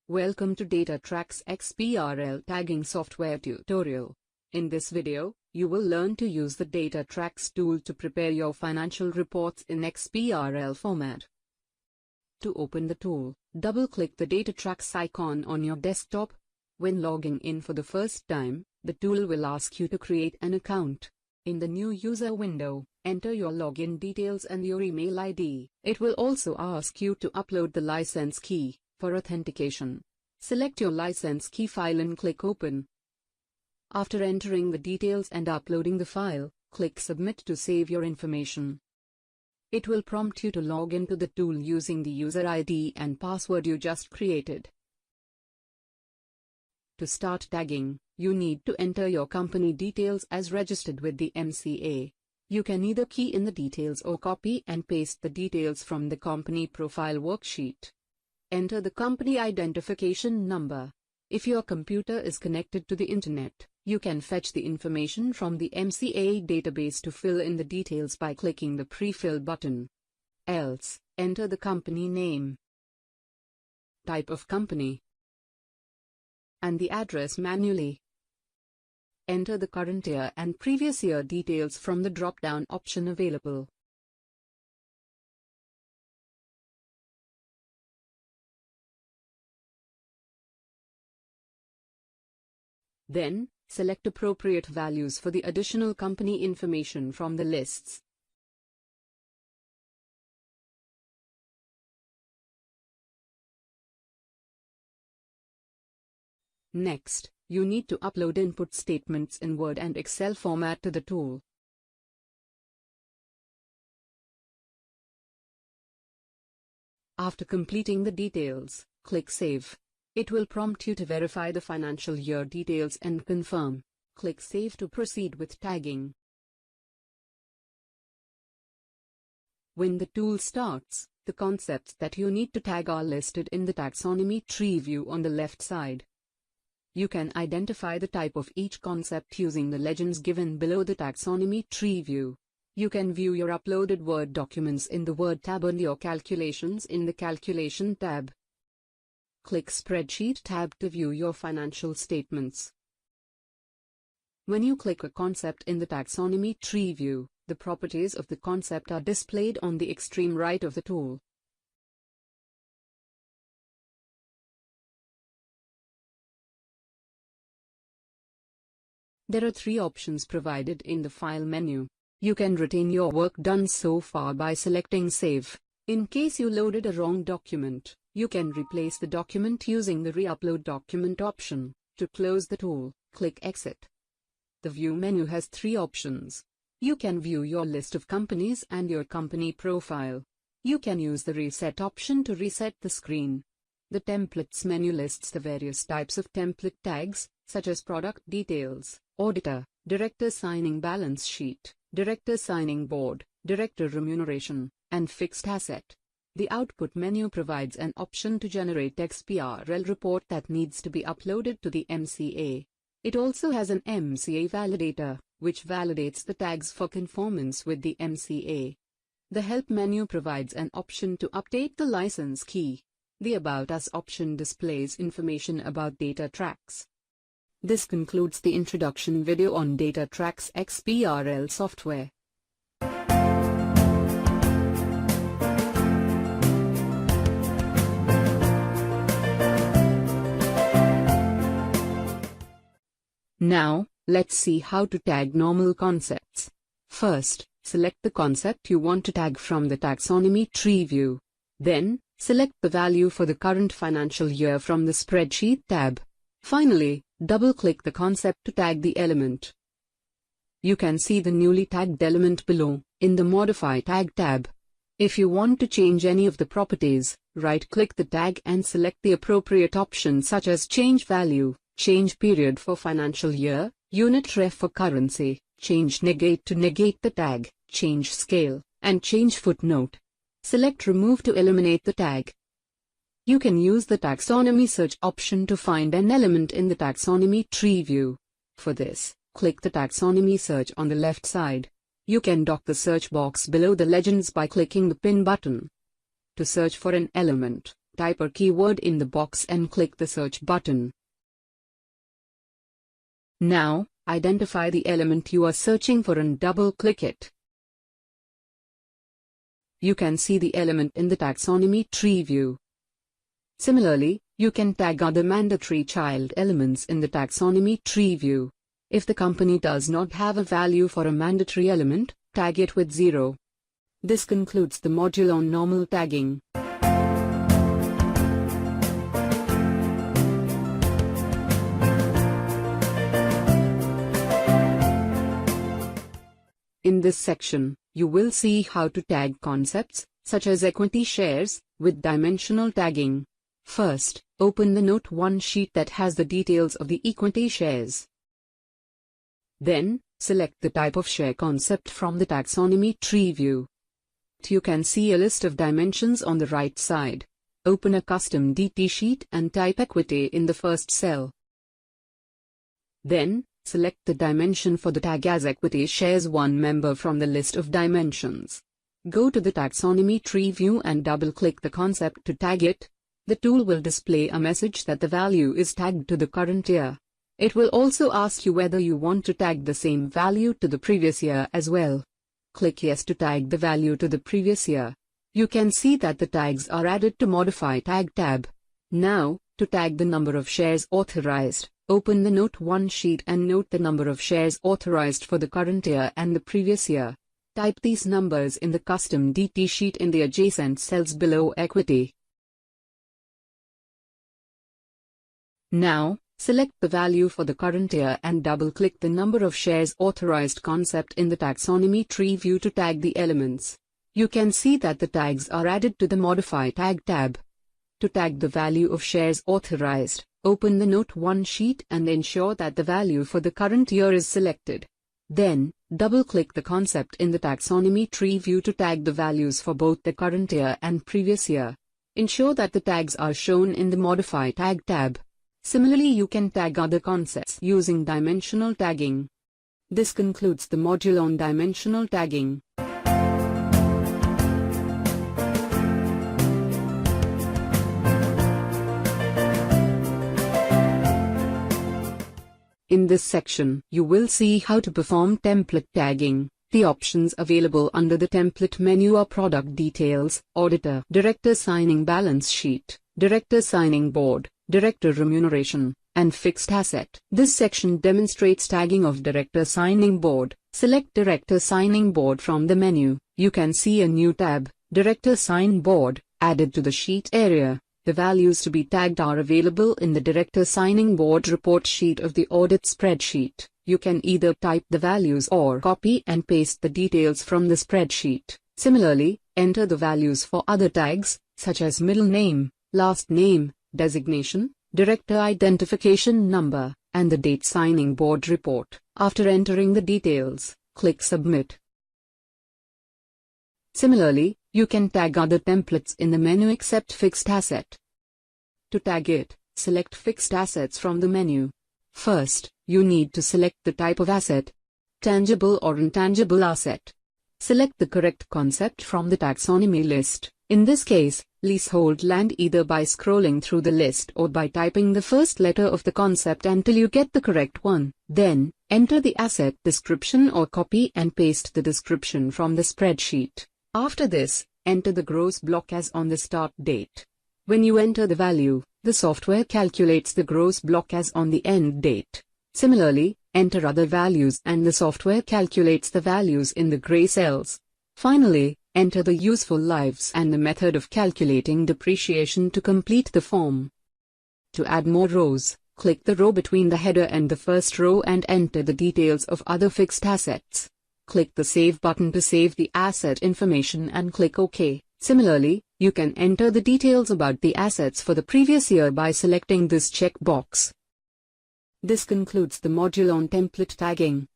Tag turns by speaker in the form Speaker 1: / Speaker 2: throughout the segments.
Speaker 1: Welcome to DataTrax XBRL tagging software tutorial. In this video, you will learn to use the DataTrax tool to prepare your financial reports in XBRL format. To open the tool, double-click the DataTrax icon on your desktop. When logging in for the first time, the tool will ask you to create an account. In the new user window, enter your login details and your email ID. It will also ask you to upload the license key for authentication. Select your license key file and click Open. After entering the details and uploading the file, click Submit to save your information. It will prompt you to log into the tool using the user ID and password you just created. To start tagging, you need to enter your company details as registered with the MCA. You can either key in the details or copy and paste the details from the company profile worksheet. Enter the company identification number. If your computer is connected to the internet, you can fetch the information from the MCA database to fill in the details by clicking the Pre-fill button. Else, enter the company name, type of company, and the address manually. Enter the current year and previous year details from the drop-down option available. Then, select appropriate values for the additional company information from the lists. Next, you need to upload input statements in Word and Excel format to the tool. After completing the details, click Save. It will prompt you to verify the financial year details and confirm. Click Save to proceed with tagging. When the tool starts, the concepts that you need to tag are listed in the taxonomy tree view on the left side. You can identify the type of each concept using the legends given below the taxonomy tree view. You can view your uploaded Word documents in the Word tab and your calculations in the Calculation tab. Click Spreadsheet tab to view your financial statements. When you click a concept in the taxonomy tree view, the properties of the concept are displayed on the extreme right of the tool. There are three options provided in the File menu. You can retain your work done so far by selecting Save. In case you loaded a wrong document, you can replace the document using the Re-upload document option. To close the tool, click Exit. The View menu has three options. You can view your list of companies and your company profile. You can use the Reset option to reset the screen. The Templates menu lists the various types of template tags, such as product details, auditor, director signing balance sheet, director signing board, director remuneration, and fixed asset. The Output menu provides an option to generate XBRL report that needs to be uploaded to the MCA. It also has an MCA validator, which validates the tags for conformance with the MCA. The Help menu provides an option to update the license key. The About Us option displays information about DataTrax. This concludes the introduction video on DataTrax XBRL software. Now, let's see how to tag normal concepts. First, select the concept you want to tag from the taxonomy tree view. Then, select the value for the current financial year from the Spreadsheet tab. Finally, double-click the concept to tag the element. You can see the newly tagged element below, in the Modify Tag tab. If you want to change any of the properties, right-click the tag and select the appropriate option such as Change Value, Change Period for Financial Year, Unit Ref for Currency, Change Negate to negate the tag, Change Scale, and Change Footnote. Select Remove to eliminate the tag. You can use the Taxonomy Search option to find an element in the taxonomy tree view. For this, click the Taxonomy Search on the left side. You can dock the search box below the legends by clicking the Pin button. To search for an element, type a keyword in the box and click the search button. Now, identify the element you are searching for and double-click it. You can see the element in the taxonomy tree view. Similarly, you can tag other mandatory child elements in the taxonomy tree view. If the company does not have a value for a mandatory element, tag it with 0. This concludes the module on normal tagging. In this section, you will see how to tag concepts, such as equity shares, with dimensional tagging. First, open the Note 1 sheet that has the details of the equity shares. Then, select the type of share concept from the taxonomy tree view. You can see a list of dimensions on the right side. Open a custom DT sheet and type equity in the first cell. Then, select the dimension for the tag as equity shares one member from the list of dimensions. Go to the taxonomy tree view and double-click the concept to tag it. The tool will display a message that the value is tagged to the current year. It will also ask you whether you want to tag the same value to the previous year as well. Click Yes to tag the value to the previous year. You can see that the tags are added to Modify Tag tab. Now, to tag the number of shares authorized, open the Note 1 sheet and note the number of shares authorized for the current year and the previous year. Type these numbers in the custom DT sheet in the adjacent cells below equity. Now, select the value for the current year and double-click the number of shares authorized concept in the taxonomy tree view to tag the elements. You can see that the tags are added to the Modify Tag tab. To tag the value of shares authorized, open the Note 1 sheet and ensure that the value for the current year is selected. Then, double-click the concept in the taxonomy tree view to tag the values for both the current year and previous year. Ensure that the tags are shown in the Modify Tag tab. Similarly, you can tag other concepts using dimensional tagging. This concludes the module on dimensional tagging. In this section, you will see how to perform template tagging. The options available under the template menu are Product Details, Auditor, Director Signing Balance Sheet, Director Signing Board, Director Remuneration, and Fixed Asset. This section demonstrates tagging of Director Signing Board. Select Director Signing Board from the menu. You can see a new tab, Director Sign Board, added to the sheet area. The values to be tagged are available in the Director Signing Board report sheet of the audit spreadsheet. You can either type the values or copy and paste the details from the spreadsheet. Similarly, enter the values for other tags, such as middle name, last name, designation, director identification number, and the date signing board report. After entering the details, click Submit. Similarly, you can tag other templates in the menu except Fixed Asset. To tag it, select Fixed Assets from the menu. First, you need to select the type of asset, tangible or intangible asset. Select the correct concept from the taxonomy list. In this case, leasehold land, either by scrolling through the list or by typing the first letter of the concept until you get the correct one. Then, enter the asset description or copy and paste the description from the spreadsheet. After this, enter the gross block as on the start date. When you enter the value, the software calculates the gross block as on the end date. Similarly, enter other values and the software calculates the values in the gray cells. Finally, enter the useful lives and the method of calculating depreciation to complete the form. To add more rows, click the row between the header and the first row and enter the details of other fixed assets. Click the Save button to save the asset information and click OK. Similarly, you can enter the details about the assets for the previous year by selecting this checkbox. This concludes the module on template tagging.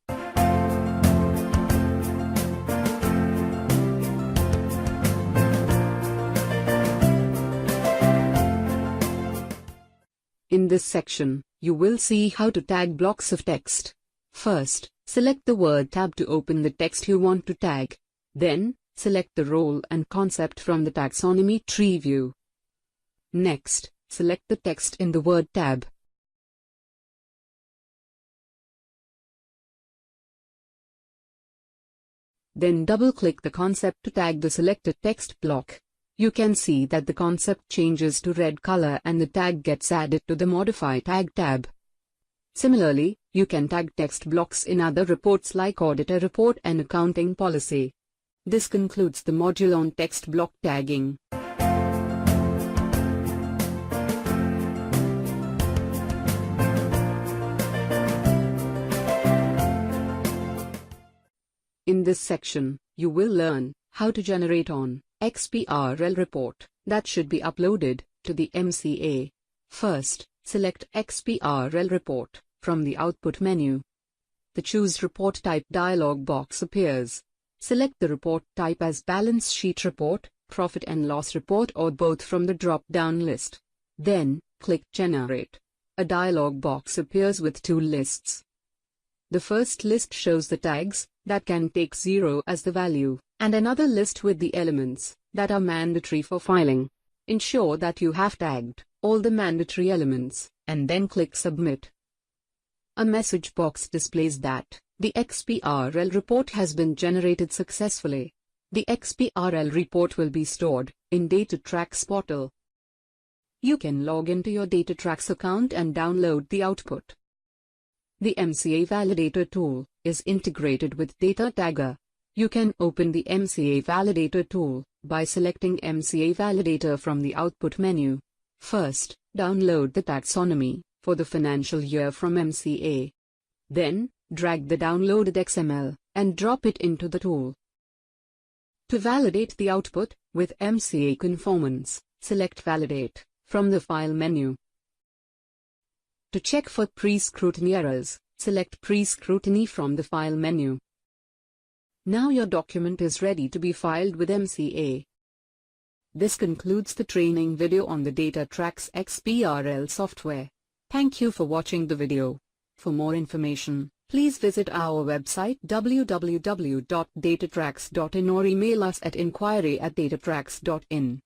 Speaker 1: In this section, you will see how to tag blocks of text. First, select the Word tab to open the text you want to tag. Then, select the role and concept from the taxonomy tree view. Next, select the text in the Word tab. Then double-click the concept to tag the selected text block. You can see that the concept changes to red color and the tag gets added to the Modify Tag tab. Similarly, you can tag text blocks in other reports like Auditor Report and Accounting Policy. This concludes the module on text block tagging. In this section, you will learn how to generate an XBRL report that should be uploaded to the MCA. First, select XBRL report from the output menu. The Choose Report Type dialog box appears. Select the report type as Balance Sheet Report, Profit and Loss Report or both from the drop-down list. Then, click Generate. A dialog box appears with two lists. The first list shows the tags that can take 0 as the value, and another list with the elements that are mandatory for filing. Ensure that you have tagged all the mandatory elements, and then click Submit. A message box displays that the XBRL report has been generated successfully. The XBRL report will be stored in DataTrax portal. You can log into your DataTrax account and download the output. The MCA Validator tool is integrated with Data Tagger. You can open the MCA Validator tool by selecting MCA Validator from the output menu. First, download the taxonomy for the financial year from MCA. Then, drag the downloaded XML and drop it into the tool. To validate the output with MCA Conformance, select Validate from the File menu. To check for pre-scrutiny errors, select Pre-scrutiny from the File menu. Now your document is ready to be filed with MCA. This concludes the training video on the DataTrax XBRL software. Thank you for watching the video. For more information, please visit our website www.datatrax.in or email us at inquiry@datatrax.in.